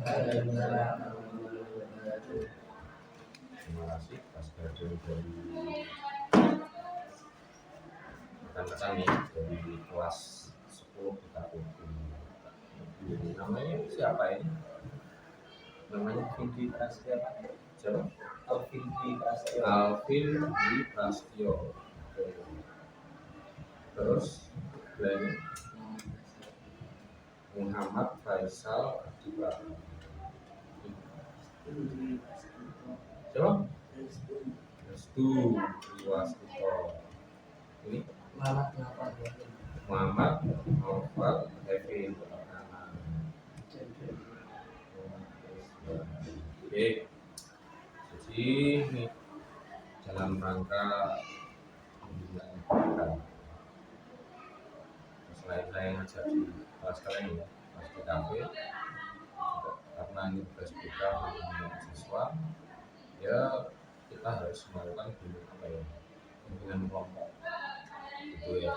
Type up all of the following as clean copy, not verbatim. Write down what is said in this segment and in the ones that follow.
Terima kasih Mas Gadel dari rekan-rekan nih dari kelas 10 kita namanya siapa ini? Namanya Vindi Prasetyo. siapa? Alvin Dwi Prasetyo. Alvin Dwi Prasetyo. Terus lainnya Muhammad Faisal Adiba. Siapa? Restu Iwastito. Ini Muhammad Novel Kevin. Oke, jadi ini dalam rangka pembinaan kita. Selain saya ngajar di kelas kalian ya, kelas TKP, juga karena ini tugas kita untuk siswa, ya kita harus melakukan pembinaan kelompok, gitu ya.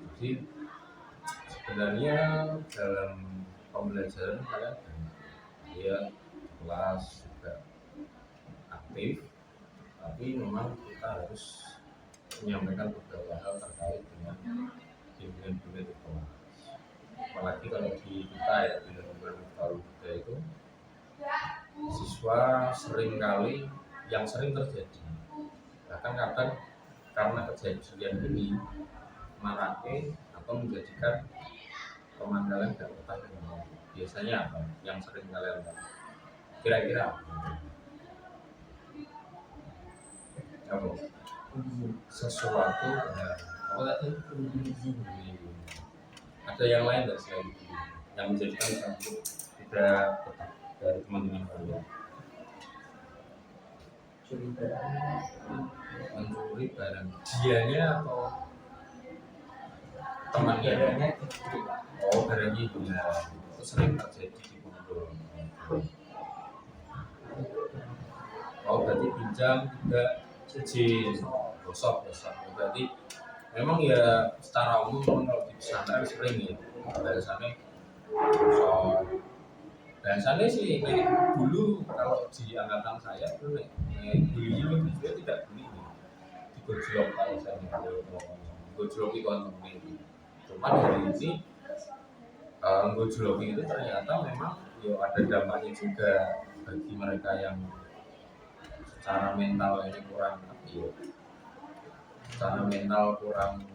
Jadi sebenarnya dalam pembelajaran kalian ya kelas juga aktif, tapi memang kita harus menyampaikan beberapa hal terkait dengan bimbingan di kelas. Apalagi kalau di kita ya di lingkungan kita itu siswa seringkali yang sering terjadi, bahkan kadang karena kejadian ini marake atau menjadikan teman kalian tidak betah dengan biasanya apa yang sering kalian kira-kira apa sesuatu ya, apa tadi ada yang lain nggak selain itu yang menjadikan satu tidak betah dari teman-teman kalian? Mencuri barang dianya atau temannya? Oh, barangnya hilang. Itu sering terjadi di pondok. Oh, berarti pinjam tidak izin, gosok. Berarti memang ya secara umum kalau di pesantren sering ya biasanya gosok. Biasanya sih dulu kalau di angkatan saya dulu bullying itu tidak bullying, digojlok kalau saya gojlok itu kan cuman hari ini gojlok itu ternyata memang ya ada dampaknya juga bagi mereka yang secara mental ini kurang secara mental kurang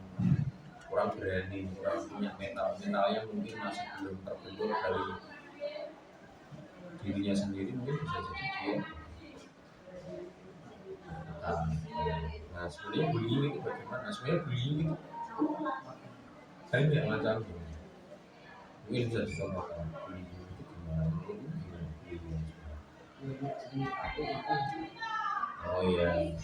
berani, kurang punya mentalnya mungkin masih belum terbentuk dari dirinya sendiri, mungkin bisa jadi dia. Nah sebenarnya bullying itu bagaimana? Sebenarnya bullying itu banyak macam, mungkin bisa dicontohkan bullying itu gimana? Oh iya,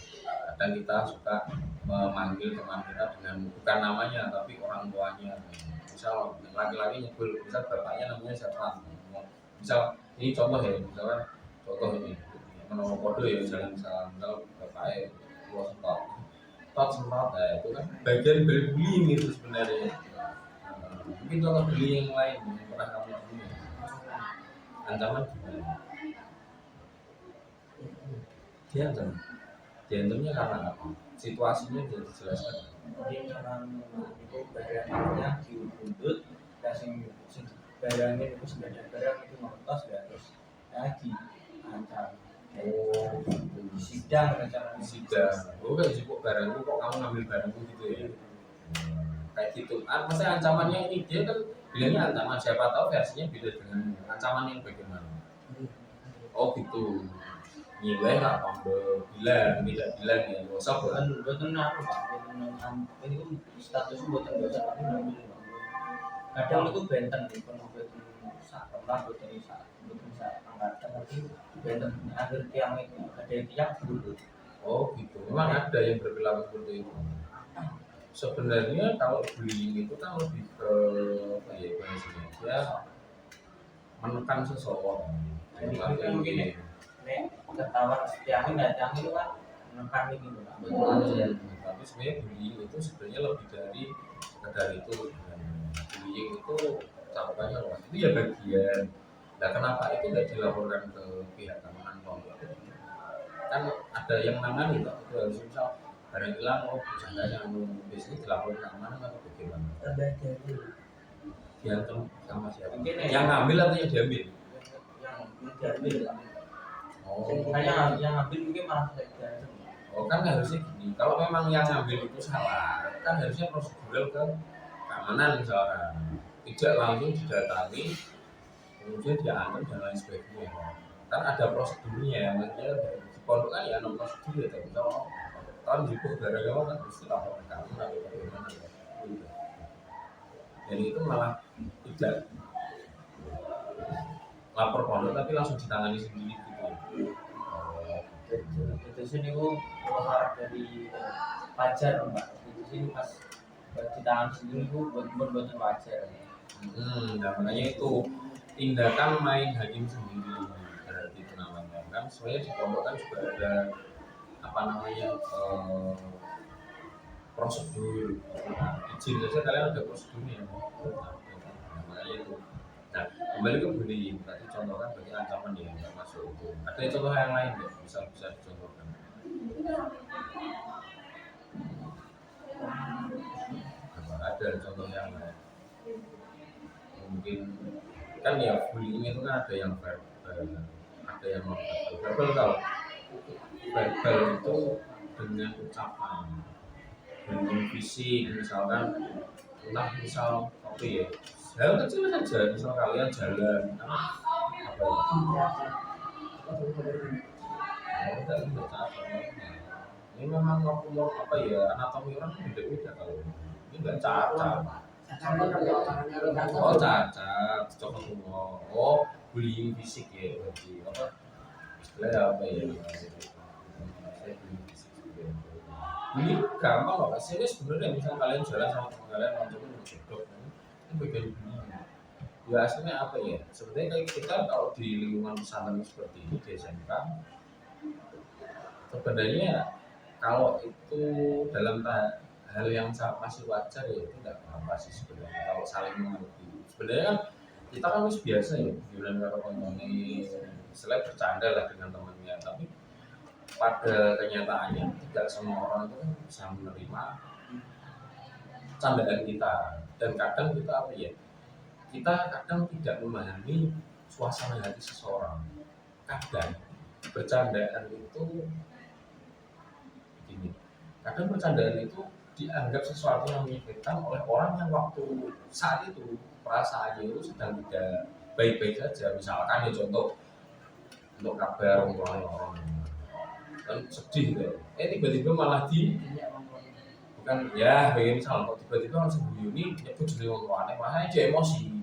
kadang kita suka memanggil teman kita dengan bukan namanya tapi orang tuanya. Misal laki-laki nyebut, misal bapaknya namanya siapa? Misal ini contoh ya, misalkan contoh ini menolak kode ya, jangan salah, misal bapaknya keluar semprot, nah itu kan bagian dari bullying itu sebenarnya. Mungkin contoh bullying yang lain yang pernah kamu temui, ancaman gimana? Diancamnya karena apa? Situasinya bisa dijelaskan. Jadi orang itu barangnya diuntut, kasih barangnya itu sebagai barang itu mentos ya terus lagi ancam. Oh, Sidang rencana sidang. Oh, kayak kok barangku kok kamu ngambil barangku gitu ya? Kayak gitu. Maksudnya ancamannya ini dia kan bilangnya ancaman, siapa tahu versinya beda dengan ancaman yang bagaimana. Oh gitu. Nilai lah pambe bilang tidak bilang ya gosok kan buatan apa pak? Ini kan status buatan dosa tapi ngambil kadang itu benten nih kalau buatan pernah buatan angkatan tapi benten akhir tiang itu ada tiang dulu. Oh gitu. Memang ada yang berperilaku seperti itu. Sebenarnya kalau bullying itu kan lebih ke apa ya bahasanya dia menekan seseorang. Jadi mungkin nek ketahuan tiang itu kan menekan ini betul. Tapi sebenarnya bullying itu sebenarnya lebih dari sekedar itu. Bullying itu cakupannya luas. Itu ya bagian Nah, kenapa itu nggak dilaporkan ke pihak keamanan pondok? Kan ada yang nangani kok, itu harus misal barang hilang, oh jangan biasanya dilaporkan ke keamanan atau bagaimana? Diancam sama siapa? Mungkin Yang ngambil atau yang diambil? yang diambil lah. Oh, Makanya yang ngambil mungkin malah saya diancam. oh kan harusnya gini, kalau memang yang ngambil itu salah, kan harusnya prosedural ke keamanan misalkan, tidak langsung didatangi, kemudian diancam dan lain sebagainya. Kan ada prosedurnya, maksudnya di pondok kan ya ada prosedur ya, tapi kalau tahun juga gara-gara kan harus dilaporkan ke keamanan atau bagaimana ya. Jadi itu malah tidak lapor pondok tapi langsung ditangani sendiri gitu. Itu sini gua harap dari wajar mbak. Itu sini pas di tangan sendiri gua buat wajar. Nah makanya itu tindakan main hakim sendiri berarti itu namanya kan. Sebenarnya di pondok kan juga ada apa namanya prosedur. Nah, izin saja kalian ada prosedurnya. Nah, makanya itu. Nah, kembali ke bullying. Tadi contohkan berarti ancaman ya nggak masuk itu. Ada contoh yang lain nggak? Bisa dicontohkan. Ada contoh yang lain. Mungkin kan ya bullying itu kan ada yang verbal, ada yang non verbal. Verbal kalau verbal itu dengan ucapan, dengan fisik, misalkan entah misal apa ya, hal kecil saja, misal kalian jalan, ini memang apa ya anatomi orang beda-beda kalau ini nggak cacat. Oh cacat, coba tunggu. Oh bullying fisik ya berarti apa? Istilahnya apa ya? Saya bullying fisik juga. Bullying gampang kok. Serius sebenarnya misal kalian jalan sama teman kalian langsung jodoh, ini bagian bullying. Ya aslinya apa ya? Sebenarnya kayak kita kalau di lingkungan pesantren seperti ini di SMK, sebenarnya kalau itu dalam hal yang masih wajar ya itu nggak apa-apa sih sebenarnya kalau saling mengerti. Sebenarnya kan kita kan masih biasa ya bilang kata konjoni selain bercanda lah dengan temannya, tapi pada kenyataannya tidak semua orang itu kan bisa menerima candaan kita, dan kadang kita apa ya, kita kadang tidak memahami suasana hati seseorang. Kadang bercandaan itu gini, kadang bercandaan itu dianggap sesuatu yang menyakitkan oleh orang yang waktu saat itu perasaannya itu sedang tidak baik-baik saja. Misalkan ya contoh untuk kabar orang kan sedih gitu, tiba-tiba malah bukan ya begini misal kok tiba-tiba langsung bunyi nyebut jenis orang aneh, makanya dia emosi.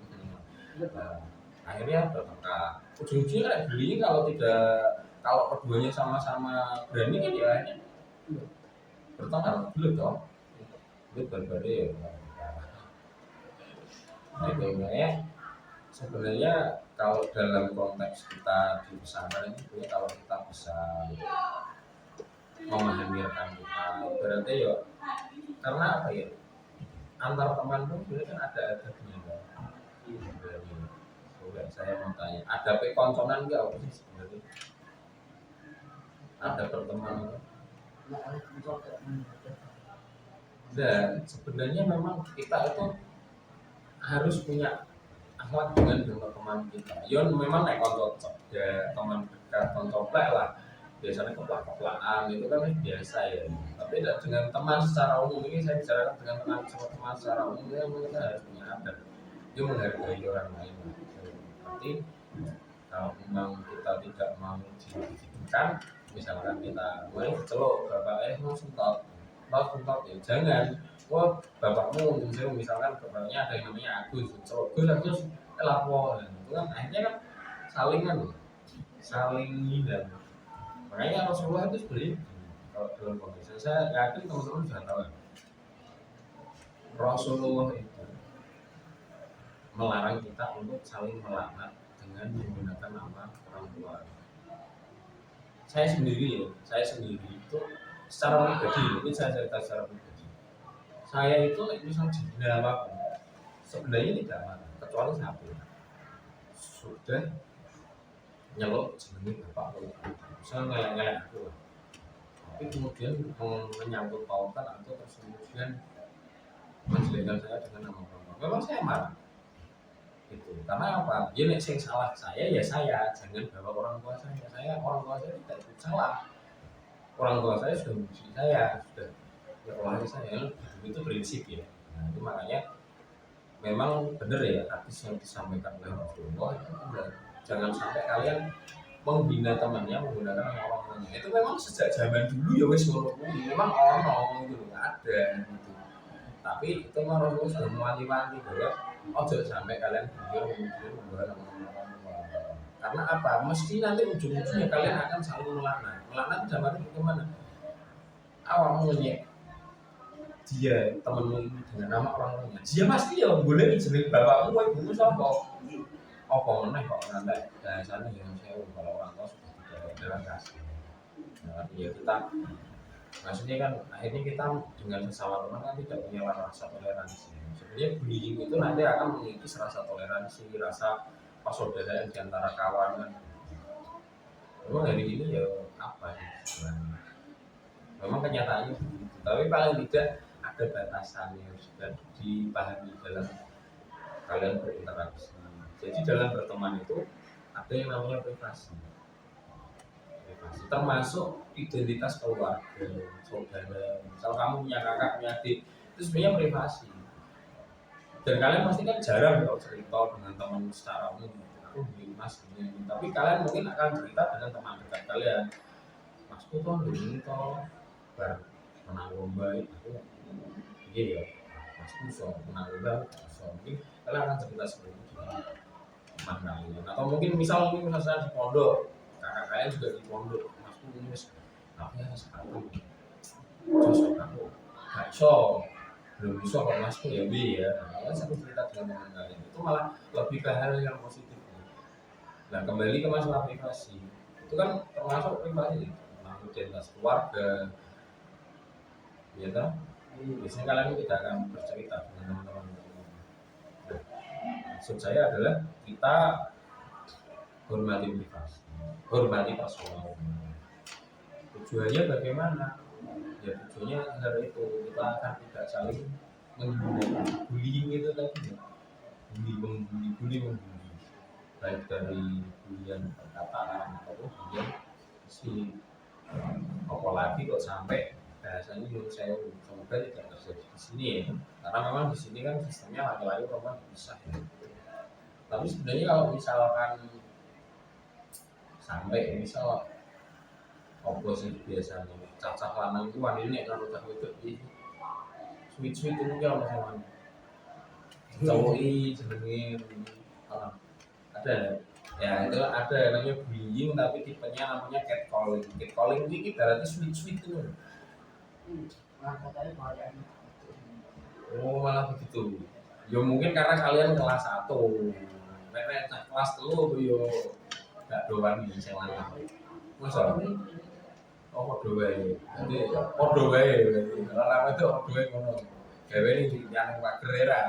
Nah, akhirnya bertengkar. Ujung-ujungnya kayak beli kalau keduanya sama-sama berani kan ya hanya bertengkar dulu toh. Itu berbeda ya. Nah, itu ya sebenarnya kalau dalam konteks kita di pesantren itu kalau kita bisa memahami rekan kita, berarti ya karena apa ya, antar teman pun sebenarnya kan ada adabnya kan. Sebenarnya saya mau tanya, ada konconan nggak apa sih sebenarnya? Ada berteman kan? Dan sebenarnya memang kita itu harus punya akhlak dengan teman kita. Yon memang naik konco ya teman dekat konco lah. Biasanya keplak-keplakan itu kan biasa ya. Tapi dengan teman secara umum, ini saya bicarakan dengan teman secara umum, ya kita harus punya adab. Dia menghargai orang lain. Berarti kalau memang kita tidak mau digitukan, misalkan kita mulai celok bapak mau suntok ya jangan. Wah bapakmu misalkan bapaknya ada yang namanya Agus, celok Agus lapor, itu kan akhirnya kan saling dan makanya Rasulullah itu sebenarnya kalau dalam konteks saya yakin teman-teman sudah tahu Rasulullah itu melarang kita untuk saling melaknat dengan menggunakan nama orang tua. Saya sendiri itu secara pribadi, ini saya cerita secara pribadi. Saya itu misal dihina apapun, sebenarnya tidak marah, kecuali satu. sudah nyeluk jenenge bapak kalau misalnya ngelak-ngelak aku lah. Tapi kemudian menyangkut pautan atau terus kemudian menjelekkan saya dengan nama orang. Memang saya marah itu karena apa? Ya nek sing salah saya ya saya, jangan bawa orang tua saya. Saya orang tua saya tidak ikut salah. Orang tua saya sudah mendidik saya, sudah nyekolahkan saya, itu prinsip ya. Nah, itu makanya memang benar ya hadis yang disampaikan oleh Rasulullah itu benar. Jangan sampai kalian menghina temannya menggunakan orang tuanya. Itu memang sejak zaman dulu ya wis ngono kuwi. Memang ono gitu ada gitu. Tapi itu memang Rasulullah sudah mewanti-wanti bahwa ojo sampai kalian menggunakan orang tua. Karena apa? Mesti nanti ujung-ujungnya kalian akan saling melaknat. Melaknat zaman itu bagaimana? Awam ngenyek dia temenmu ini dengan nama orang tuanya. Dia pasti ya boleh jeneng bapakmu, ibumu sapa? Apa meneh kok nanti bahasanya yang saya kalau orang tua sudah tidak ada kasih. Nah, ya kita maksudnya kan akhirnya kita dengan sesama teman kan tidak punya rasa toleransi. Sebenarnya bullying itu nanti akan mengikis rasa toleransi, rasa persaudaraan di antara kawan kan. Memang hari ini ya apa ya? Memang kenyataannya begitu. Tapi paling tidak ada batasannya yang sudah dipahami dalam kalian berinteraksi. Jadi dalam berteman itu ada yang namanya privasi, termasuk identitas keluarga, saudara. Misal kamu punya kakak, punya adik, itu sebenarnya privasi. Dan kalian pasti kan jarang kalau cerita dengan teman secara umum. Aku begini mas, ini. Tapi kalian mungkin akan cerita dengan teman dekat kalian. Masku toh begini toh, menang lomba itu. Iya ya, masku so menang lomba, so mungkin kalian akan cerita seperti itu teman kalian. Atau mungkin misalnya di pondok, kakak kalian juga di pondok, masku ini mas, tapi ya sekarang terus aku gak belum bisa kalau masku ya bi ya. Kalian satu cerita dengan teman kalian itu malah lebih ke hal yang positif. Nah kembali ke masalah privasi, itu kan termasuk privasi, identitas keluarga, ya kan? Biasanya kalian tidak akan bercerita dengan teman-teman. Nah, maksud saya adalah kita hormati privasi, hormati personal. Tujuannya bagaimana? Ya tujuannya agar itu kita akan tidak saling menggunakan bullying itu tadi, bully baik dari bulian perkataan ataupun bulian si apalagi kok sampai bahasanya menurut saya semoga tidak terjadi di sini ya, karena memang di sini kan sistemnya laki-laki perempuan bisa ya. Tapi sebenarnya kalau misalkan sampai misal oposisi biasanya cacah lanang itu wanita kalau cacah itu sweet itu mungkin apa sama cowok jenenge ada ya itu ada namanya bullying tapi tipenya namanya catcalling. Catcalling ini ibaratnya sweet itu. Oh malah begitu. Ya mungkin karena kalian kelas 1. Nek kelas 3 yo gak doan iki sing lanang. Masa? Oh padha wae. Jadi padha wae. Lanang itu padha wae ngono. Gawe iki yang pager era.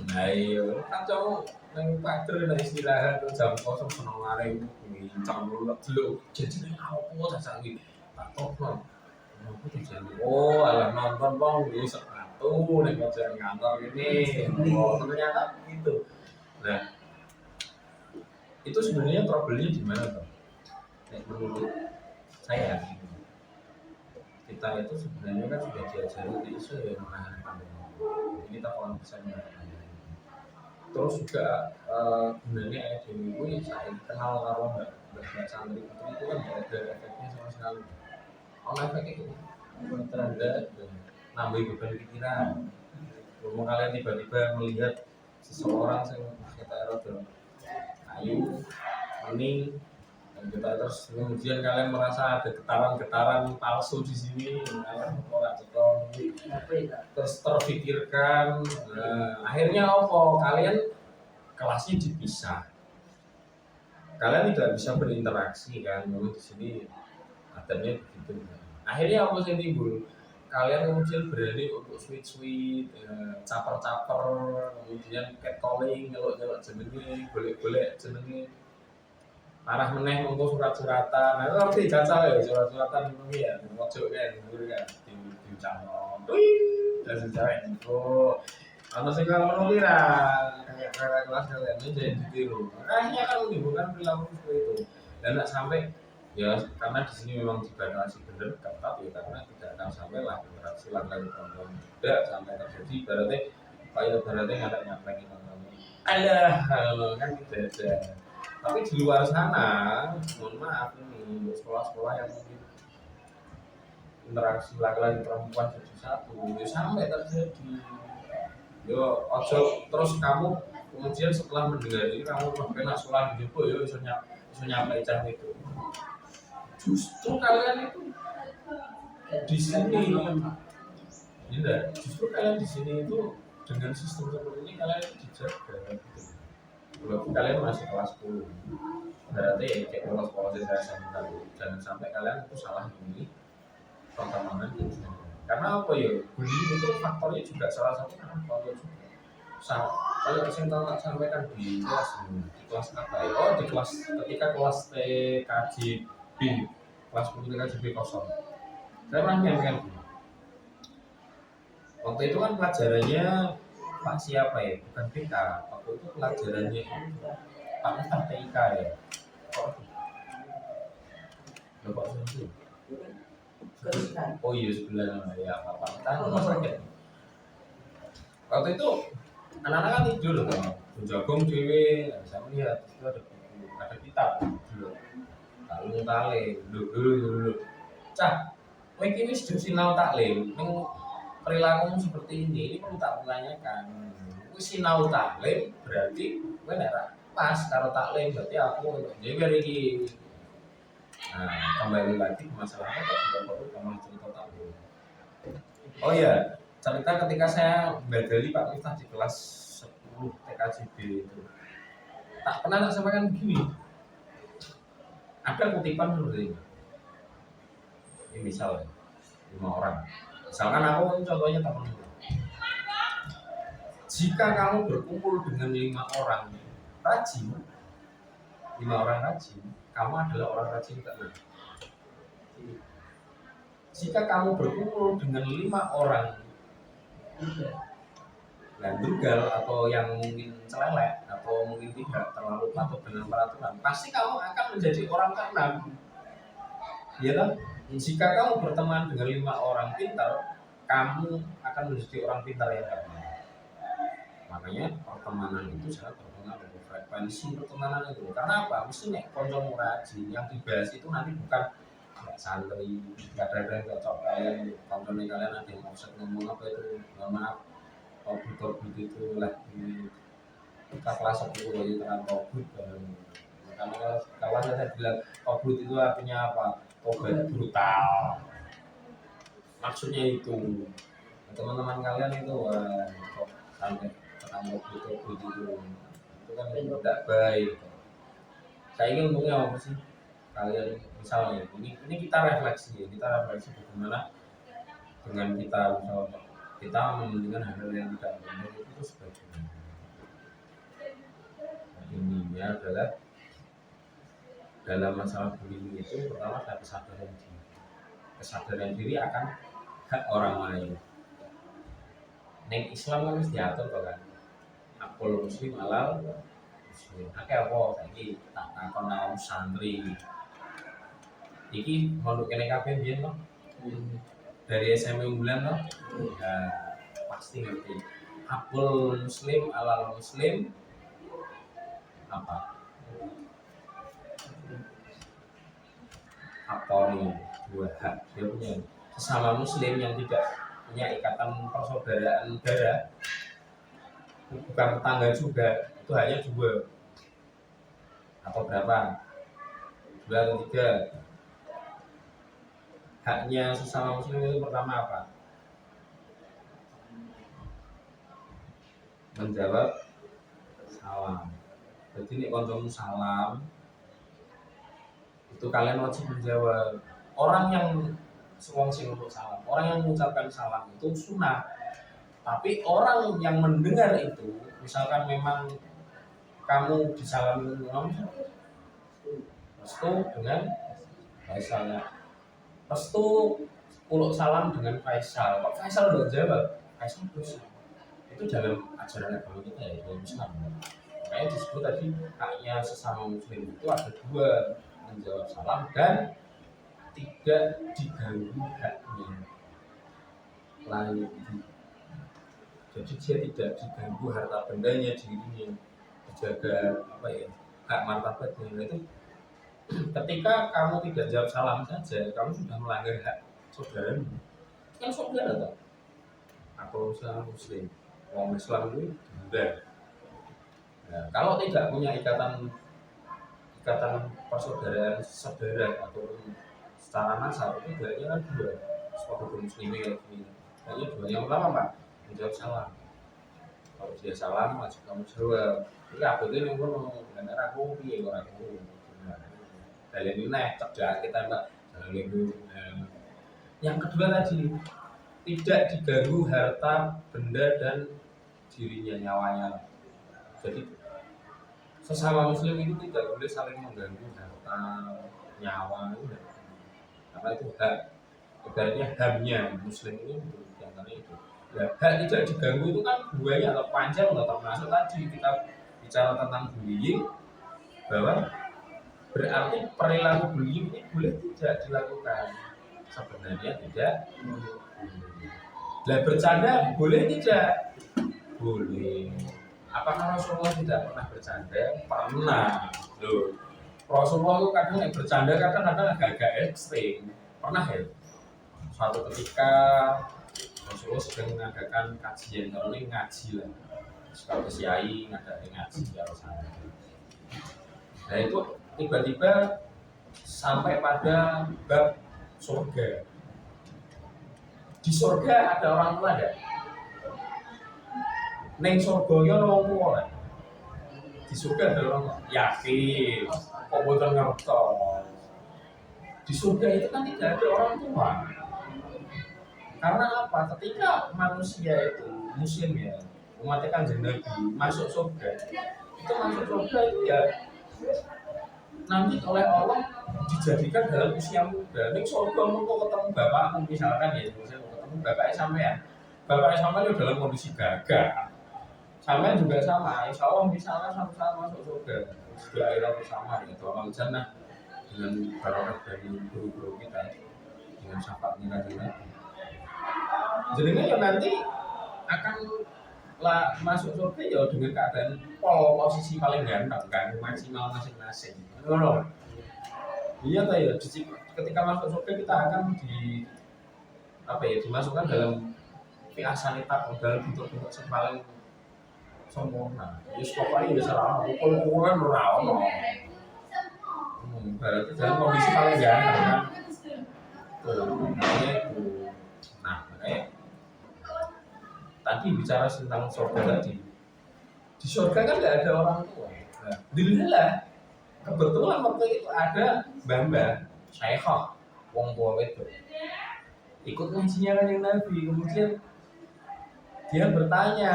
Nah iya, kan cowok neng pager nek istirahat jam 0 seneng arek ngincang dulu delok jajane opo sasak iki. Tak tokno. Aku tujuan. Oh, alah nonton wong di sepatu ning kosan kantor ini. Oh, ternyata gitu. Nah, itu sebenarnya trouble-nya di mana, Bang? Nek menurut saya kita itu sebenarnya kan sudah diajari di isu yang menahan pandemi. Jadi kita kalau bisa menahan pandemi. Terus juga gunanya EDW itu saya kenal karo mbak santri itu kan tidak ada efeknya sama sekali. Kalau efeknya itu terhadap nambah beban pikiran. Kalau kalian tiba-tiba melihat seseorang yang kita rada ayu, bening, dan kita terus kemudian kalian merasa ada getaran-getaran palsu di sini, kalian nggak cekong, terus terpikirkan, akhirnya apa? Kalian kelasnya dipisah, kalian tidak bisa berinteraksi kan, memang di sini adanya begitu. Akhirnya apa yang timbul? kalian kemudian berani untuk sweet-sweet, caper-caper, kemudian catcalling, nyeluk-nyeluk jenenge, golek-golek jenenge, parah meneh mengko surat-suratan. Nah, itu ngerti jajal ya surat-suratan ngono ya, mojok kan, ngono kan, diucapno. Dan sejarah itu, atau sing kalau ngono kira kayak kelas kalian ini jadi ditiru. Makanya kan menimbulkan perilaku seperti itu. Dan nggak sampai ya karena di sini memang dibatasi benar ketat ya karena tidak akan sampai lah interaksi lagi teman-teman tidak sampai terjadi berarti nggak ada nyampe teman-teman ada kan tidak ada tapi di luar sana mohon maaf ini untuk sekolah-sekolah yang mungkin interaksi laki-laki perempuan jadi satu ya sampai terjadi yo ojo terus kamu kemudian setelah mendengar ini kamu kena sekolah di Jepang yo bisa nyampe itu justru kalian itu di sini tidak justru kalian di sini itu dengan sistem seperti ini kalian dijaga gitu. Walaupun kalian masih kelas 10 berarti ya kayak polos-polos saya sampaikan jangan sampai kalian itu salah memilih pertemanan itu karena apa ya bullying itu faktornya juga salah satu faktor juga kalau saya tahu tak sampaikan di kelas apa ya oh di kelas ketika kelas TKJB kelas TKJB kosong saya pernah menyampaikan waktu itu kan pelajarannya Pak siapa ya bukan PK waktu itu pelajarannya Pak Ustaz TIK ya Bapak Sunsu oh iya sebelah ya Pak Ustaz rumah sakit waktu itu anak-anak kan tidur kan jagung dewe saya melihat itu ada buku ada kitab dulu lalu tali dulu cah kowe iki wis sinau taklim ning perilakumu seperti ini perlu tak pertanyakan kowe sinau taklim berarti kowe nek pas karo taklim berarti aku untuk jewer iki nah kembali lagi ke masalah apa juga perlu kamu cerita taklim oh ya cerita ketika saya badali Pak Miftah di kelas 10 TKJB itu tak pernah tak sampaikan begini ada kutipan seperti ini misal 5 orang misalkan aku contohnya teman jika kamu berkumpul dengan 5 orang rajin 5 orang rajin kamu adalah orang rajin ke-6 jika kamu berkumpul dengan 5 orang gandrugal atau yang mungkin celelek atau mungkin tidak terlalu patuh dengan peraturan pasti kamu akan menjadi orang ke-6 ya kan? Jika kamu berteman dengan 5 orang pintar kamu akan menjadi orang pintar yang ke-6 makanya pertemanan itu sangat berpengaruh frekuensi pertemanan itu karena apa? Mesti nek konco rajin yang dibahas itu nanti bukan santri nggak ada cocok kalian konco kalian ada yang offset ngomong apa itu maaf tobut itu lah di kelas 10 jadi terang tobut dan makanya kalau saya bilang tobut itu artinya apa? Tobat brutal maksudnya itu teman-teman kalian itu kok sampai terang tobut itu kan tidak baik saya ingin ngomongnya apa sih kalian misalnya ini kita refleksi bagaimana dengan kita misalnya kita mementingkan hal-hal yang tidak benar itu sebagainya intinya adalah dalam masalah bullying itu pertama ada kesadaran diri akan hak orang lain neng Islam kan harus diatur kan akul muslim halal muslim akeh apa saiki tak takon santri iki mondok kene kabeh biyen to dari SMP unggulan toh ya pasti ngerti akul muslim alal muslim apa nih 2 hak dia punya sesama muslim yang tidak punya ikatan persaudaraan darah bukan tetangga juga itu hanya 2 atau berapa 2 atau 3 haknya sesama muslim itu pertama apa? Menjawab salam. Jadi ini koncomu salam itu kalian wajib menjawab. Orang yang wong sing untuk salam. Orang yang mengucapkan salam itu sunnah. Tapi orang yang mendengar itu, misalkan memang kamu disalami Imam restu dengan Faisalnya, restu uluk salam dengan Faisal. Kok Faisal udah jawab? Faisal dosa. Itu dalam ajaran agama kita ya, dalam Islam. Makanya disebut tadi haknya sesama muslim itu ada dua, menjawab salam dan tidak diganggu haknya lain. Jadi dia tidak diganggu harta bendanya, dirinya dijaga apa ya, hak martabatnya. Nah, itu ketika kamu tidak jawab salam saja, kamu sudah melanggar hak saudaramu. Kan saudara toh. Aku sama muslim, orang Islam itu benar. Nah, kalau tidak punya ikatan persaudaraan saudara atau secara nasab itu berarti kan dua, suatu muslimin kayak gini. Hanya dua yang pertama Pak, menjawab salam. Kalau dia salam, wajib kamu jawab. Ini apa itu yang ngono? Dan aku piye kok aku. Kalian ini cerdas kita Mbak. Jangan ganggu. Yang kedua tadi, tidak diganggu harta, benda dan dirinya, nyawanya. Jadi sesama muslim itu tidak boleh saling mengganggu harta, nyawa itu. Karena itu hak, ibaratnya hamnya muslim ini yang tadi itu. Ya, hak tidak diganggu itu kan buahnya atau panjang atau termasuk tadi kita bicara tentang bullying, bahwa berarti perilaku bullying ini boleh tidak dilakukan. Sebenarnya tidak. Lah bercanda boleh tidak? Boleh. Apakah Rasulullah tidak pernah bercanda? Pernah. Loh, Rasulullah itu kadang bercanda kadang-kadang agak ekstrim. Pernah ya? Suatu ketika Rasulullah sedang mengadakan kajian, kalau ini ngaji lah. Kalau kiai ngadain ngaji ya Rasulullah. Nah itu tiba-tiba sampai pada bab surga. Di surga ada orang tua ada? Neng surganya orang tua. Di surga ada orang tua. Yakin. Kok boten ngertos. Di surga itu kan tidak ada orang tua. Karena apa? Ketika manusia itu muslim ya, umatnya Kanjeng Nabi masuk surga, itu masuk surga itu ya nanti oleh Allah dijadikan dalam usia muda. Ning surga mau ketemu bapakmu misalkan ya, misalnya ketemu bapaknya sampean. Bapaknya sampean itu dalam kondisi gagah. Sampean juga sama, insya Allah misalnya sama-sama masuk surga. Sudah akhirnya bersama ya, doa jannah dengan barokah dari guru-guru kita, dengan syafaatnya Kanjeng Nabi. Jadinya ya nanti akan masuk surga ya dengan keadaan posisi paling ganteng kan, maksimal masing-masing. Ngono. Iya toh ya, ketika masuk surga kita akan dimasukkan dalam fi'asanita, dalam bentuk-bentuk yang paling sempurna. Wis pokoknya wis ora ukul-ukulan ora ono. Berarti dalam kondisi paling ganteng kan. Makanya tadi bicara tentang surga tadi. Di surga kan nggak ada orang tua. Alhamdulillah, kebetulan waktu itu ada mbah-mbah, syekhah, wong tua itu ikut ngajinya Kanjeng Nabi. Kemudian dia bertanya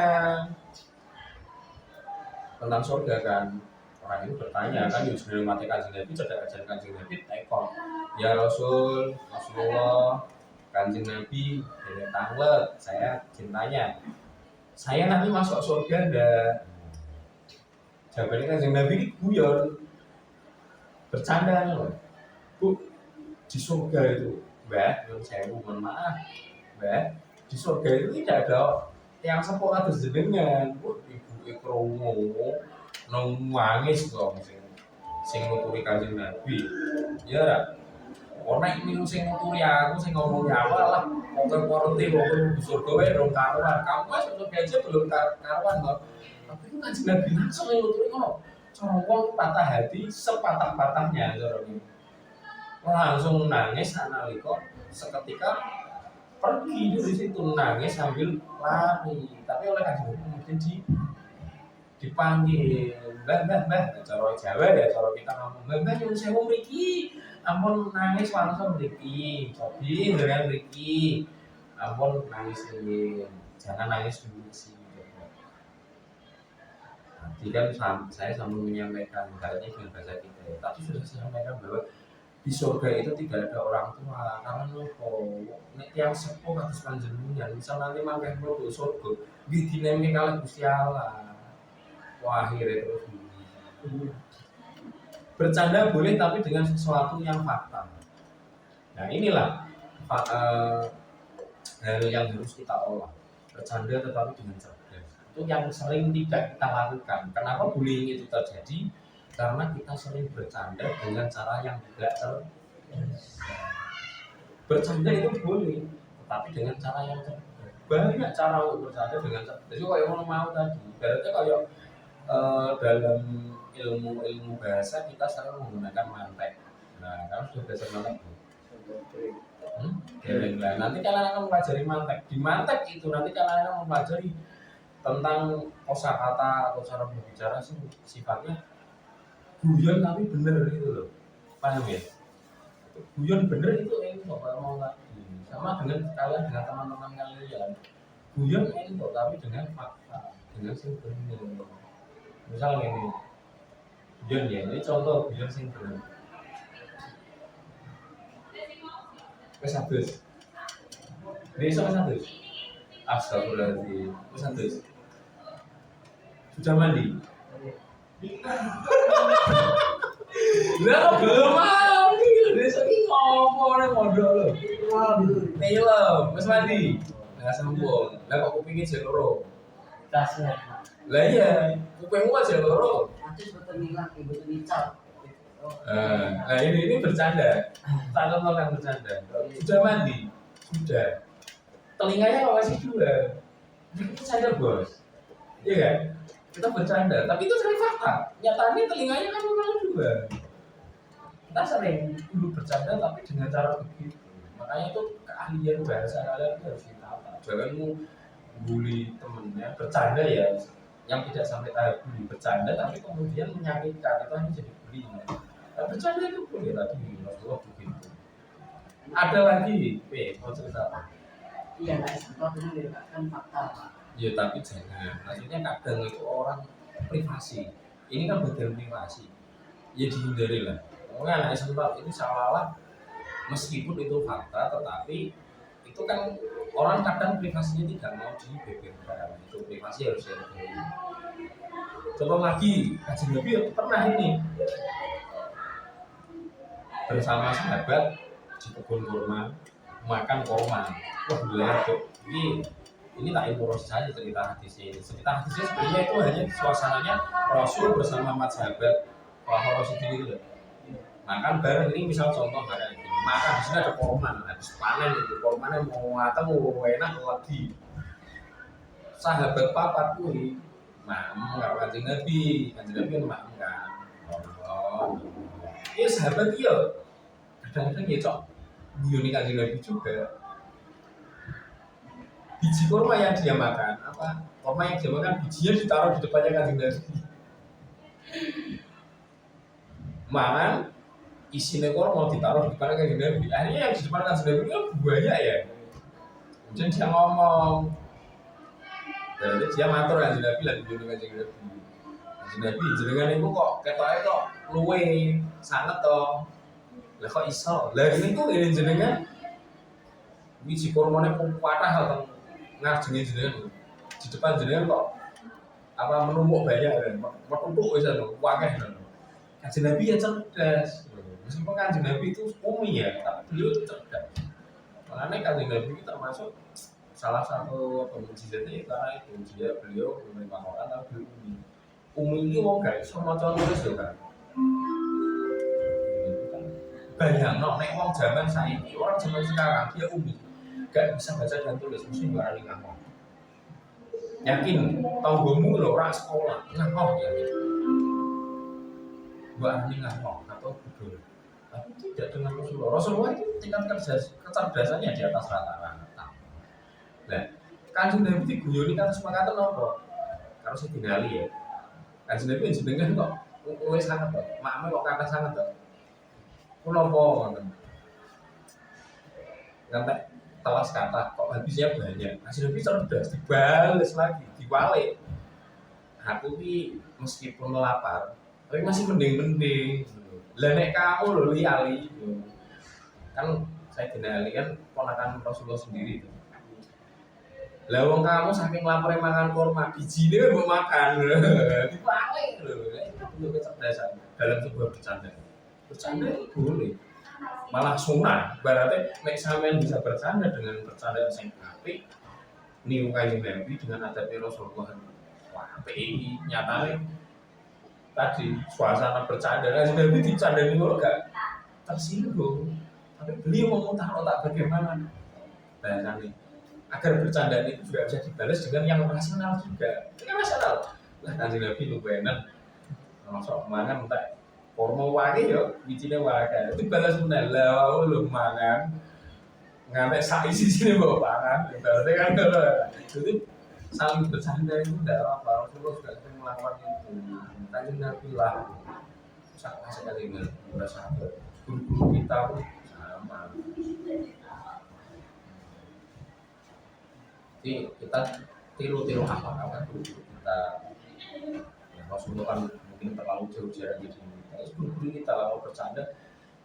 tentang surga kan. Orang itu bertanya kan, ya sebelum mati Kanjeng Nabi, cerdas ajaran Kanjeng Nabi, tekon. Ya Rasulullah, Kanjeng Nabi, dari tanglet, saya cintanya. Saya nanti masuk surga enggak? Jawabannya Kanjeng Nabi guyon, bercanda loh. Bu, di surga itu, Mbak, saya mohon maaf, Mbak, di surga itu tidak ada yang sempurna berjenengan. Bu, ibu kromo, nangis kok, sing nuturi Kanjeng Nabi. Ya ra. Ora iki sing nuturi aku sing ngomong nyawa lah. Motor porti kok di surga wae rong karuan. Kamu masuk surga aja belum karuan kok. Tapi itu Kanjeng Nabi langsung nuturi ngono. Cara wong patah hati sepatah-patahnya cara iki. Langsung nangis analika seketika pergi dari situ, nangis sambil lari. Tapi oleh Kanjeng Nabi kemudian dipanggil, mbah, cara Jawa ya, cara kita ngomong, mbah nyuwun sewu mriki, ampun nangis langsung mriki, cobi dengan mriki, ampun nangis ini, jangan nangis dulu sih. Tadi kan saya sambil menyampaikan caranya dengan bahasa kita, tapi sudah saya sampaikan bahwa di surga itu tidak ada orang tua karena nopo nek yang sepuh kados panjenengan misal nanti mangkeh mlebu surga di dinamika kalih Gusti Allah wah akhirnya terus bercanda boleh tapi dengan sesuatu yang fakta. Nah inilah hal yang harus kita olah, bercanda tetapi dengan cerdas. Itu yang sering tidak kita lakukan. Kenapa bullying itu terjadi? Karena kita sering bercanda dengan cara yang tidak cerdas. Bercanda itu boleh, tetapi dengan cara yang cerdas. Banyak cara untuk bercanda dengan cerdas. Jadi kayak orang mau tadi, berarti kayak dalam ilmu bahasa kita sering menggunakan mantek. Nah, kamu sudah belajar mantek? Nah, nanti kalian akan mempelajari mantek. Di mantek itu nanti kalian akan mempelajari tentang kosakata atau cara berbicara sifatnya guyon tapi bener gitu loh, paham ya? Guyon bener itu bapak mau tadi sama dengan kalian dengan teman-teman kalian guyon itu tapi dengan fakta dengan sing bener. Misalnya ini guyon ya, ini contoh guyon sing bener. Wes adus. Besok wes adus. Astagfirullahaladzim. Wes adus. Sudah mandi? Lah belum mau iki besok iki ngopo nek mondok lho. Film, wis mandi. Lah sambung. Lah kok kupinge jek loro. Tasnya. Lah iya, kupingmu kan jek loro. Nanti betul hilang, betul dicat. Nah ini bercanda. Tak kan bercanda. Sudah mandi? Sudah. Telinganya kok masih dua. Itu bercanda bos. Iya kan? Kita bercanda, tapi itu sering fakta. Nyatanya telinganya kan memang dua. Kita sering dulu bercanda tapi dengan cara begitu. Makanya itu keahlian bahasa kalian itu harus ditata. Jangan bully temennya, bercanda ya. Yang tidak sampai tahap bully, bercanda tapi kemudian menyakitkan itu hanya jadi bully. Nah, bercanda itu boleh tadi, Rasulullah begitu. Ada lagi, mau cerita apa? Iya, nggak sempat ini kan fakta pak. Ya tapi jangan, maksudnya kadang itu orang privasi. Ini kan bagian privasi. Ya dihindari lah. Pokoknya anak sempat itu seolah-olah meskipun itu fakta, tetapi itu kan orang kadang privasinya tidak mau dibeberkan. Itu privasi harus dihindari. Contoh lagi, kajian Nabi pernah ini bersama sahabat di kebun kurma makan kurma. Wah gila tuh. Ini tak informasi saja cerita hadisnya ini. Cerita hadisnya sebenarnya itu hanya suasananya Rasul bersama 4 sahabat Rasul gitu. Makan bareng ini misal contoh bareng ini. Makan di sini ada korman, habis panen itu kormannya mau matang mau enak lagi. Sahabat papat kuwi mam karo Kanjeng Nabi kan mam kan. Oh. Iya sahabat iya. Kadang-kadang ya cok guyoni Kanjeng Nabi juga. Biji kurma yang dia makan, apa? Kurma yang dia makan, bijinya ditaruh di depannya Kanjeng Nabi. Mangan, isinya kurma ditaruh di depan Kanjeng Nabi. Akhirnya yang di depan Kanjeng Nabi itu banyak ya. Kemudian dia ngomong, jadi dia matur Kanjeng Nabi lagi dulu Kanjeng Nabi. Kanjeng Nabi, jenengan itu kok ketoknya kok luwe sangat toh. Lah kok iso? Lah ini tuh ini jenengan biji kurmanya patah atau ngajengin jenengan di depan jenengan kok apa menumpuk banyak kan menumpuk wis lho wakeh lho. Kanjeng Nabi ya cerdas. Meskipun Kanjeng Nabi itu umi ya, tapi beliau itu cerdas. Makanya Kanjeng Nabi itu termasuk salah satu mukjizatnya karena itu beliau menerima Quran tapi beliau umi. Umi ini wong gak iso maca nulis lho kan. Bayangno nek wong zaman saiki, orang zaman sekarang dia umi. Gak bisa baca dan tulis, mesti barani ngomong. Yakin, tanggomu lho orang sekolah, ngomong yakin. Barani ngomong atau bodoh. Tapi tidak dengan Rasulullah. Rasulullah itu tingkat kecerdasannya di atas rata-rata. Nah, Kanjeng Nabi diguyoni kan semangatan apa? Kalau saya tinggali ya. Kanjeng Nabi jenengan kok luwih sanget kok. Makme kok kathah sanget kok. Menapa ngoten? Ngantek telas kata kok habisnya banyak. Kanjeng Nabi cerdas dibales lagi, diwalik. Aku ki meskipun lapar, tapi masih mending-mending. Lah nek kamu lho li-ali, kan saya Ali kan ponakan Rasulullah sendiri itu. Lah wong kamu saking lapare mangan kurma, bijine mbok makan. Dibalik lho. Itu perlu kecerdasan dalam sebuah bercanda. Bercanda itu boleh. Malah sunnah. Berarti nek sampean bisa bercanda dengan bercanda sing apik, niku Kanjeng Nabi dengan adab Rasulullah. Wah, apik iki nyatane tadi suasana bercanda Kanjeng Nabi dicandani kok gak tersinggung. Tapi beliau memutar otak bagaimana bahasanya agar bercandaan itu juga bisa dibalas dengan yang rasional juga. Itu kan rasional. Lah Kanjeng Nabi lu enak. Masuk mangan entek kurma wae yo wijine wae. Itu balas meneh. Lah lu mangan ngantek sak isi-isine mbok pangan. Berarti kan jadi saling bercanda itu tidak apa. Rasulullah juga sering melakukan itu. Kanjeng Nabi lah sangat sekali merasa guru-guru kita pun sama. Jadi kita tiru-tiru apa guru kita. Ya, Rasulullah kan mungkin terlalu jauh-jauh di sini. Guru kita kalau bercanda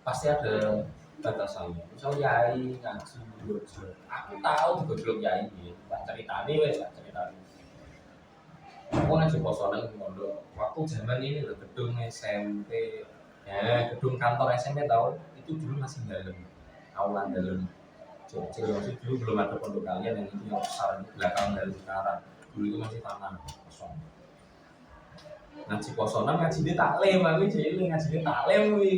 pasti ada batasannya. Misal yai ngaji gojlok. Aku tahu gojlok yai ini. Tak ceritani wes, tak ceritani. Aku ngaji posonan di pondok. Waktu zaman ini loh gedung SMP, ya gedung kantor SMP tahu itu dulu masih dalam, aula dalam. Kecil masih dulu belum ada pondok kalian yang itu yang besar di belakang dari sekarang. Dulu itu masih tanah kosong. Ngaji posonan ngaji di taklim, aku jadi ngaji di taklim wi.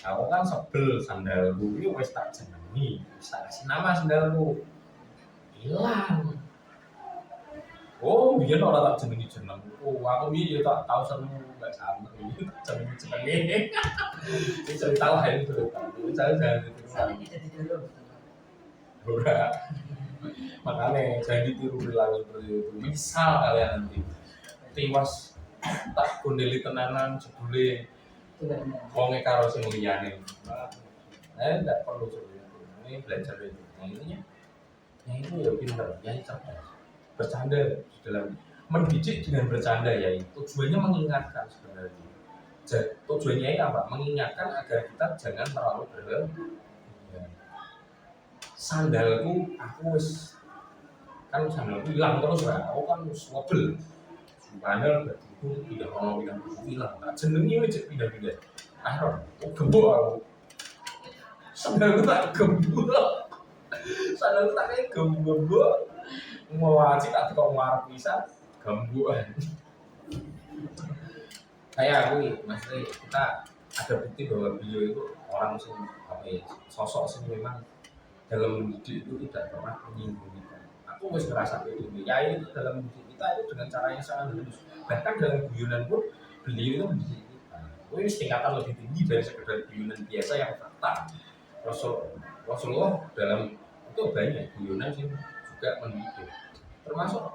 Aku kan sebel sandalku itu wes tak jenengi, tak kasih nama sandalku hilang. Oh, biar orang tak jenengi jeneng. Oh, aku biar tak tahu seneng nggak sama ini jenengi. Ini cerita lah ini cerita. Jangan ditiru. Udah. Makanya jangan ditiru lagi seperti itu. Misal kalian nanti tiwas tak kondeli tenanan sebule wonge karo sing liyane. Enggak perlu seperti itu. Ini belajar itu. Nah ininya, yang itu ya pinter, yang cerdas. Bercanda di dalam mendidik dengan bercanda ya tujuannya mengingatkan sebenarnya. Tujuannya apa? Mengingatkan agar kita jangan terlalu berlebihan. Sandalku aku wis kan sandalku hilang terus ya. Aku kan wis wobel. Padahal itu tidak mau hilang. Tak jenengi wis pindah-pindah. Akhirnya aku gembok aku. Sandalku tak gembok. Sandalku tak kayak gembok. Mau wajib tak kok ngarep bisa gembukan. Kayak aku maksudnya kita ada bukti bahwa beliau itu orang sing apa ya, sosok sing memang dalam mendidik itu tidak pernah menyinggung kita. Aku wis ngerasa kayak gitu. Ya itu dalam mendidik kita itu dengan cara yang sangat halus. Bahkan dalam guyonan pun beliau itu mendidik kita. Wis tingkatan lebih tinggi dari sekedar guyonan biasa yang fakta. Rasulullah dalam itu banyak guyonan sih juga mendidik, termasuk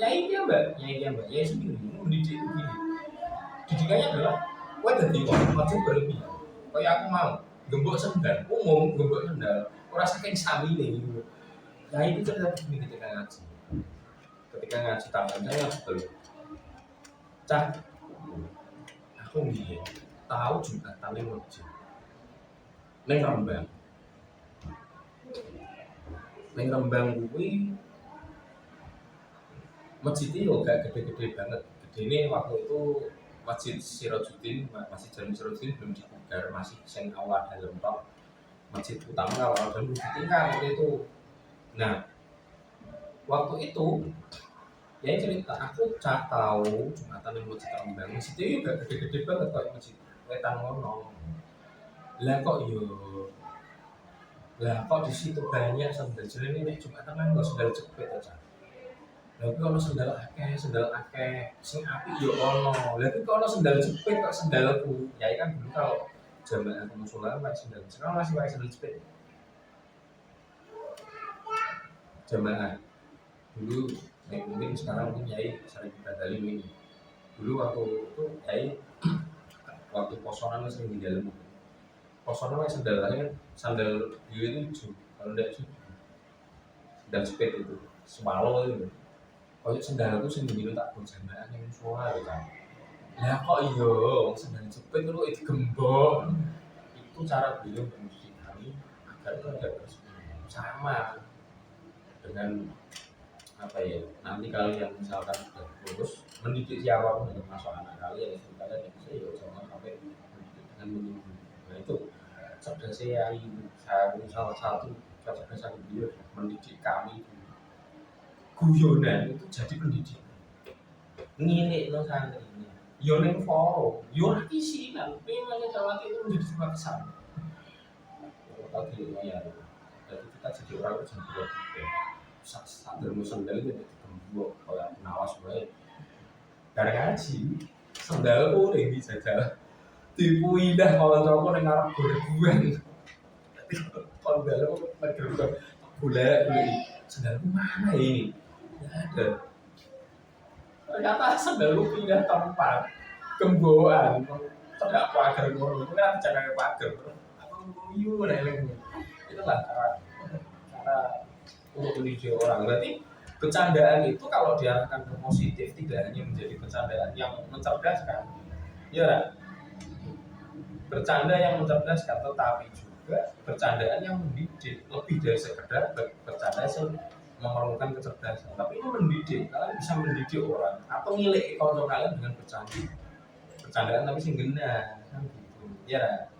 yai mbak sendiri mendidik begini. Didikannya adalah kue jadi wajib berlebihan. Kayak aku mau gembok sendal, umum gembok sendal, orang saking sami nih gitu. Yai itu cerita begini ketika ngaji tangan saya sebelum cah aku nih tahu jumatan yang wajib neng Rembang kuwi masjidnya yo gak gede-gede banget. Gedene waktu itu Masjid Sirajuddin, Masjid Jami Sirajuddin belum dibugar, masih sing awal dalam tok. Masjid utama awal dalam ditinggal waktu itu. Nah, waktu itu ya cerita aku cak tahu Jumatan yang Masjid Rembang. Masjidnya juga gede-gede banget kayak Masjid Wetan ngono. Lah kok di situ banyak sandal jelen ini Jumatan kan nggak sandal jepit aja. Lah kalau sandal akeh, sing apik yo ono. Lah kalau sandal jepit kok sandalku. Ya kan dulu kalau zaman aku musola pakai sandal. Sekarang masih pakai sandal jepit. Jamaah dulu mungkin sekarang mungkin yai sering kita dalil ini. Dulu waktu itu waktu posonan sering di dalam. Posonan sandalnya sandal dia itu hijau, kalau tidak hijau sandal speed itu swallow itu. Kalau sandal itu sendiri tak berjamaah yang suara gitu kan. Ya kok iya, sandal speed itu gembok. Itu cara beliau mendidik kami agar tidak sama dengan apa ya, nanti kalian misalkan sudah lulus mendidik siapapun termasuk anak kalian istri kalian yang saya jangan sampai mendidik dengan menyinggung. Nah itu cerdasnya saya salah satu kecerdasan beliau mendidik kami guyonan itu jadi pendidik ngini lo santri ini yo neng forum yo isinan memang Jawa itu menjadi sebuah kesan tadi ya jadi kita jadi orang itu jadi sadar sendal itu jadi gembok kayak nawas baik karena ngaji sendal itu udah dijajal tipu indah kalau cowok yang ngarep goreng sendal itu mereka boleh sendal itu mana ini nggak ada ternyata sendal itu pindah tempat gemboan tidak pagar ngono itu kan jangan pagar apa nguyu lah itulah cara untuk mendidik orang. Berarti bercandaan itu kalau diarahkan ke positif tidak hanya menjadi bercandaan yang mencerdaskan, ya kan? Bercanda yang mencerdaskan, tetapi juga bercandaan yang mendidik lebih dari sekedar bercanda yang memerlukan kecerdasan. Tapi ini mendidik, kalian bisa mendidik orang atau milik konco kalian dengan bercandaan tapi sing genah, kan gitu, ya kan?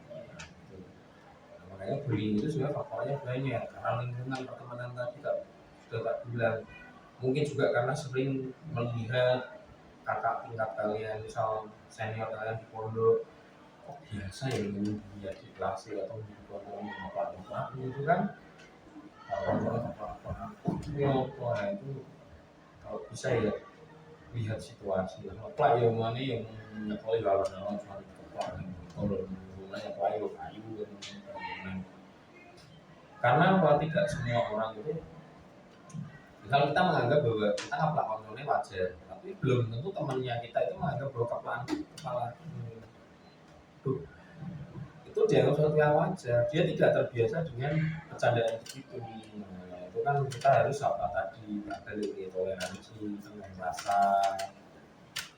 Makanya bullying itu sebenarnya faktornya banyak karena lingkungan pertemanan tadi sudah tak bilang mungkin juga karena sering melihat kakak tingkat kalian misal senior kalian di pondok kok biasa ya ini dia di kelas atau di pondok apa itu kan apa itu kalau bisa ya lihat situasi apa ya mana yang nyekoli lawan-lawan soal kalau mulai apa ya kayu karena apa tidak semua orang itu kalau kita menganggap bahwa kita ngaplak kontrolnya wajar tapi belum tentu temannya kita itu menganggap bahwa kepala itu dianggap sesuatu yang wajar dia tidak terbiasa dengan bercandaan begitu nah, itu kan kita harus apa tadi ada lebih toleransi dengan rasa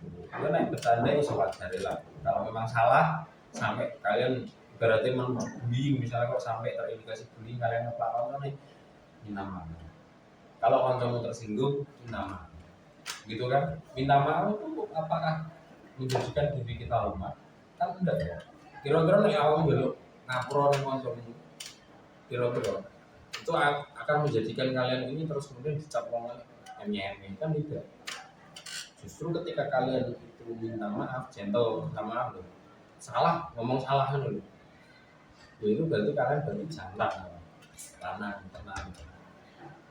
itu naik bercanda ya sewajar lah kalau memang salah sampai kalian berarti membullying misalnya kok sampai terindikasi bullying kalian ngeplak konco nih minta maaf kalau koncomu tersinggung minta maaf gitu kan minta maaf itu apakah menjadikan diri kita lemah kan enggak ya kira-kira nih awam dulu ngapro nih koncomu kira-kira itu akan menjadikan kalian ini terus kemudian dicap orang emnya kan tidak justru ketika kalian itu minta maaf gentle minta maaf loh salah ngomong salah kan loh itu berarti kalian berarti jantan tenang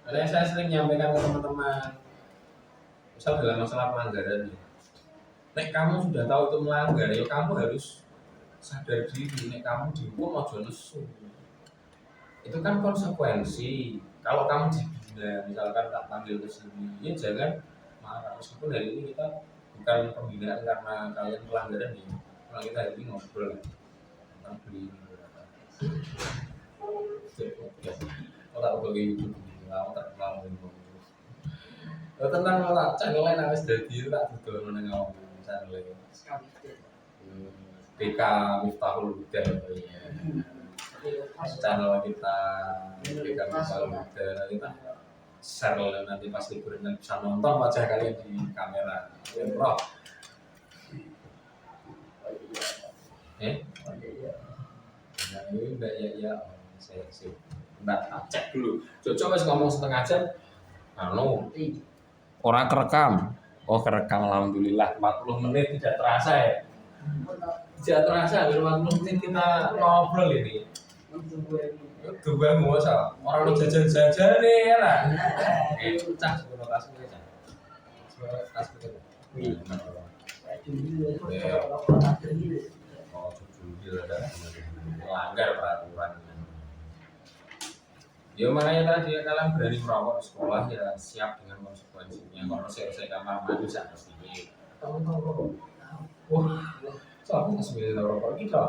karena saya sering nyampaikan ke teman-teman misal dalam masalah pelanggaran nek kamu sudah tahu itu melanggar ya kamu harus sadar diri nek kamu dihukum aja nesu itu kan konsekuensi kalau kamu dibina misalkan tak panggil ke sini ya jangan marah meskipun hari ini kita bukan pembinaan karena kalian pelanggaran ya kalau kita hari ini ngobrol tentang beli kalau tak perlu YouTube lama tak kenal tentang malah channel lain harus dari tak betul menengah channel BK Miftahul Huda channel kita BK Miftahul Huda kita share nanti pas liburan bisa nonton wajah kalian di kamera ya bro nah ini enggak ya saya sih enggak cek dulu coba ngomong setengah jam orang kerekam kerekam alhamdulillah 40 menit tidak terasa ya tidak terasa 50 menit kita ngobrol ini dua masa orang lu jajan-jajan nih ya cah sebelum tas ini cah tas betul jujur ada melanggar peraturan ya makanya tadi kalian berani merokok di sekolah ya siap dengan konsekuensinya kalau saya kamar mandi saya harus ini Kamu tahu rokok? Wah, soalnya nggak sebenarnya tahu rokok kita.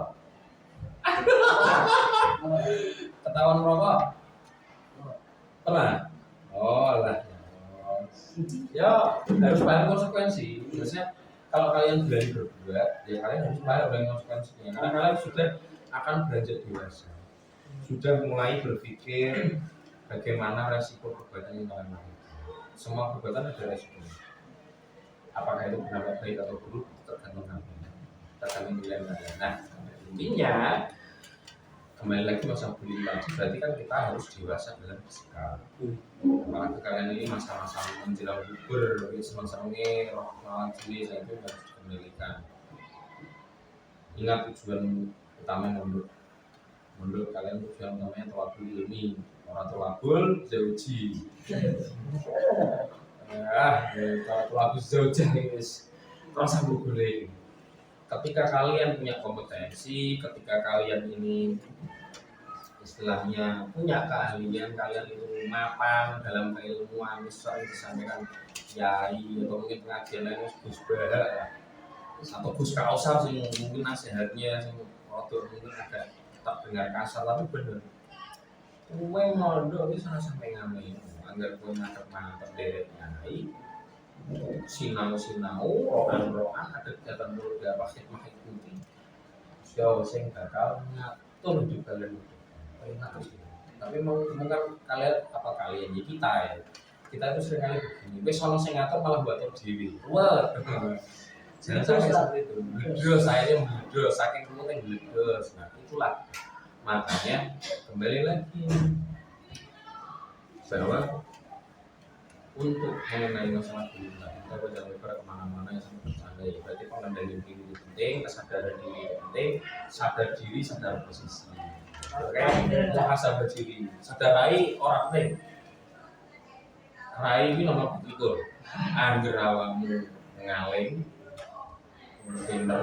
Ketahuan merokok? Pernah? Oh lah. Ya harus paham konsekuensi. Biasanya kalau kalian berani berbuat, ya kalian harus paham dengan konsekuensinya. Karena kalian sudah akan beranjak dewasa, sudah mulai berpikir bagaimana resiko perbuatan yang kalian lakukan. Semua perbuatan ada resikonya. Apakah itu benar baik atau buruk tergantung kalian, tergantung pilihan kalian. Nah, intinya kembali lagi masa bullying tadi, berarti kan kita harus dewasa dalam bersikap. Apalagi kalian ini masa-masa menjelang gugur, semasa-masa roh lawan jenis itu harus dikembalikan. Ingat tujuan utama menurut kalian tujuan utamanya tolabul ilmi, orang tolabul zauji. Kalau tolabul zauji guys, terasa boleh. Ketika kalian punya kompetensi, ketika kalian ini istilahnya punya keahlian, kalian itu mapan dalam keilmuan, misalnya disampaikan yai atau mungkin pengajian lainnya Gus Bahak atau Gus Kausar sih mungkin nasihatnya sih mungkin agak tak dengar kasar tapi bener. Kowe mondok iki sana sampai ngamen, anggar kowe mantep derek nyai. Sinau rohan ada kegiatan keluarga khidmah ikuti. Yo sing bakal ngatur juga kalian. Tapi mungkin kalian ya kita ya. Kita itu sering kali begini. Wes ono sing ngatur malah buat diri. Wah. Jangan sampai seperti itu. Bledos saya ini bledos saking penting bledos. Nah, itulah makanya kembali lagi bahwa untuk mengenai masalah diri kita jangan lupa kemana-mana yang sangat bercanda ya. Berarti pengendalian diri itu penting, kesadaran diri itu penting, sadar diri, sadar posisi. Oke, muhasabah diri, sadar rai orang penting. Rai ini nomor betul. Angger awakmu ngaling, pinter,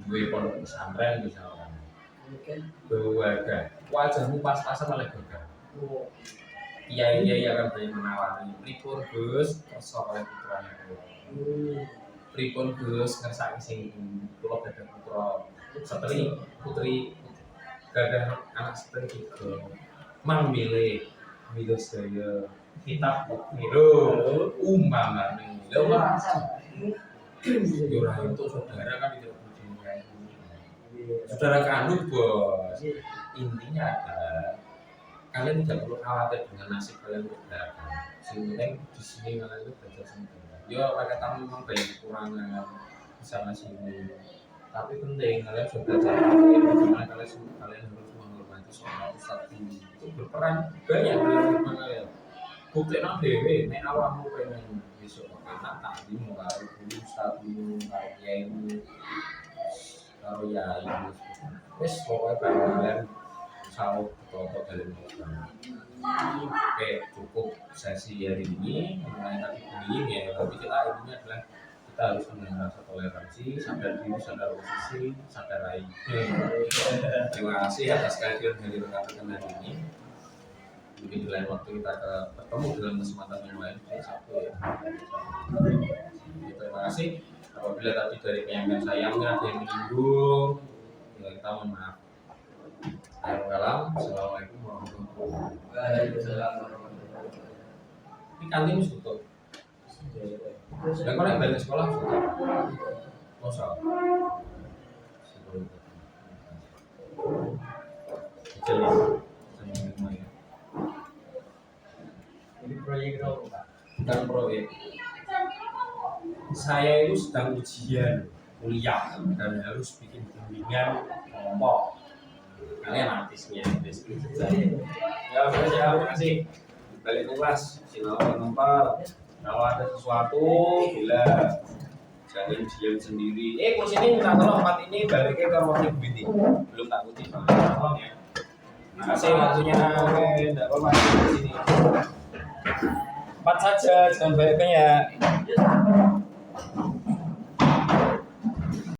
gue pondok pesantren misalkan. Berwarga, wajahmu pas-pasan malah gagah. Iya akan banyak menawari. Pripun Gus, kersa oleh putranya. Pripun Gus, ngersaki sing kula gadah putra. Putri gadah anak setri juga. Mang milih sedaya kitab lho umpamane. Lha wah. Yo ora untuk saudara kan tidak berjumlah. Saudara kandung bos. Intinya adalah kalian tidak perlu khawatir dengan nasib kalian berdagang. Yang penting di sini kalian itu belajar sendiri. Yo pakai tamu memang banyak kekurangan di sana sini. Tapi penting kalian sudah belajar bagaimana kalian harus menghormati seorang ustadz ini. Itu berperan banyak dalam kalian. Bukti nang dewe, nek awakmu pengen besok anak tadi mau karo guru ustadz dulu, karo kiaimu, karo yai. Wes pokoknya kalian salah atau dalam Oke, cukup sesi hari ini mengenai tadi bullying ya. Tapi kita intinya adalah kita harus memiliki rasa toleransi, sadar diri, sadar posisi, sadar rai. Terima kasih atas kehadiran dari rekan-rekan hari ini. Mungkin di lain waktu kita bertemu dalam kesempatan yang lain di Sabtu ya. Terima kasih. Apabila tadi dari penyampaian saya ada yang menyinggung, ya kita mohon maaf. Assalamualaikum warahmatullahi wabarakatuh. Ini kantin tutup. Dan kalau yang balik sekolah tutup. Masa? Jelas. Ini proyek apa Pak? Bukan proyek. Saya itu sedang ujian kuliah dan harus bikin bimbingan kelompok. Kalian artisnya, ya terima kasih. Balik ke kelas, silakan nomor. Kalau ada sesuatu, bila jangan diam sendiri. Kursi ini minta tolong tempat ini baliknya ke ruang ibu ini. Belum tak putih, tolong ya. Terima kasih waktunya. Tidak apa-apa di sini. 4 saja, jangan banyak-banyak.